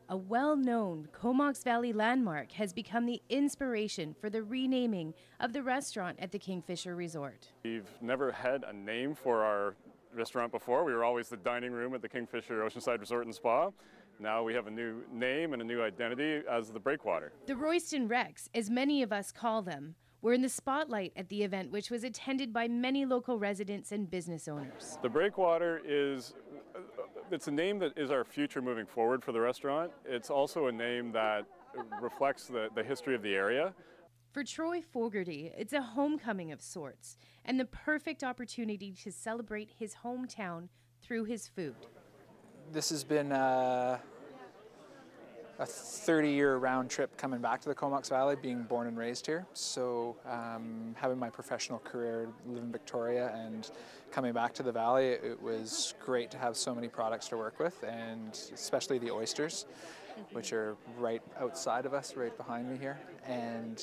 A well-known Comox Valley landmark has become the inspiration for the renaming of the restaurant at the Kingfisher Resort. We've never had a name for our restaurant before. We were always the dining room at the Kingfisher Oceanside Resort and Spa. Now we have a new name and a new identity as the Breakwater. The Royston Wrecks, as many of us call them, were in the spotlight at the event, which was attended by many local residents and business owners. The Breakwater it's a name that is our future moving forward for the restaurant. It's also a name that reflects the history of the area. For Troy Fogarty, it's a homecoming of sorts and the perfect opportunity to celebrate his hometown through his food. This has been a 30-year round trip coming back to the Comox Valley, being born and raised here. So having my professional career, live in Victoria, and coming back to the valley, it was great to have so many products to work with, and especially the oysters, which are right outside of us, right behind me here. And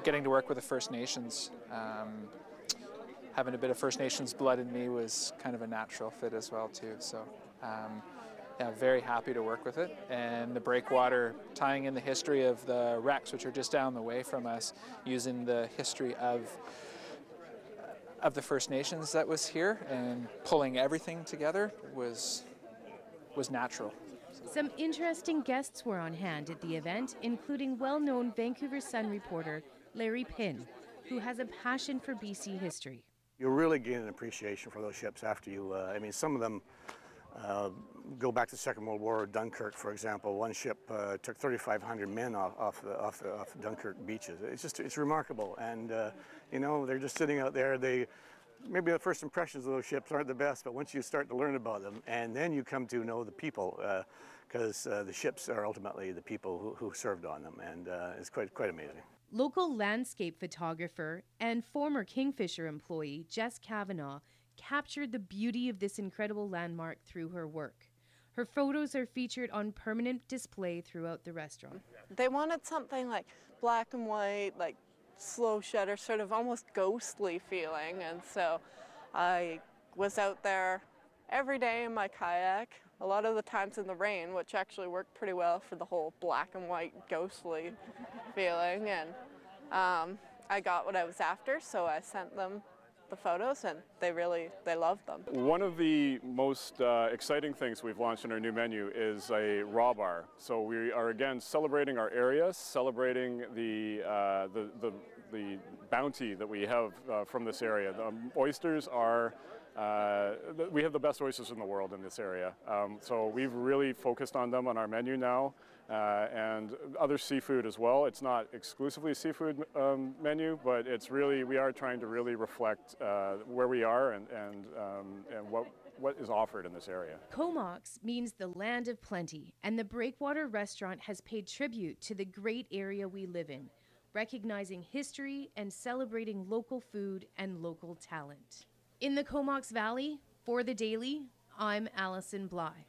getting to work with the First Nations, having a bit of First Nations blood in me was kind of a natural fit as well too. So yeah, very happy to work with it. And the Breakwater, tying in the history of the wrecks, which are just down the way from us, using the history of the First Nations that was here and pulling everything together was natural. Some interesting guests were on hand at the event, including well-known Vancouver Sun reporter Larry Pinn, who has a passion for BC history. You really gain an appreciation for those ships after you, I mean, some of them go back to the Second World War. Dunkirk, for example, one ship took 3,500 men off Dunkirk beaches. It's remarkable, and you know, they're just sitting out there. Maybe the first impressions of those ships aren't the best, but once you start to learn about them, and then you come to know the people, because the ships are ultimately the people who served on them, and it's quite amazing. Local landscape photographer and former Kingfisher employee Jess Kavanaugh captured the beauty of this incredible landmark through her work. Her photos are featured on permanent display throughout the restaurant. They wanted something like black and white, like slow shutter, sort of almost ghostly feeling, and so I was out there every day in my kayak, a lot of the times in the rain, which actually worked pretty well for the whole black and white ghostly feeling, and I got what I was after, so I sent them the photos, and they loved them. One of the most exciting things we've launched in our new menu is a raw bar. So we are again celebrating our area, celebrating the bounty that we have from this area. The oysters are we have the best oysters in the world in this area. So we've really focused on them on our menu now, and other seafood as well. It's not exclusively a seafood menu, but we are trying to really reflect where we are and what is offered in this area. Comox means the land of plenty, and the Breakwater Restaurant has paid tribute to the great area we live in, recognizing history and celebrating local food and local talent. In the Comox Valley, for The Daily, I'm Allison Bly.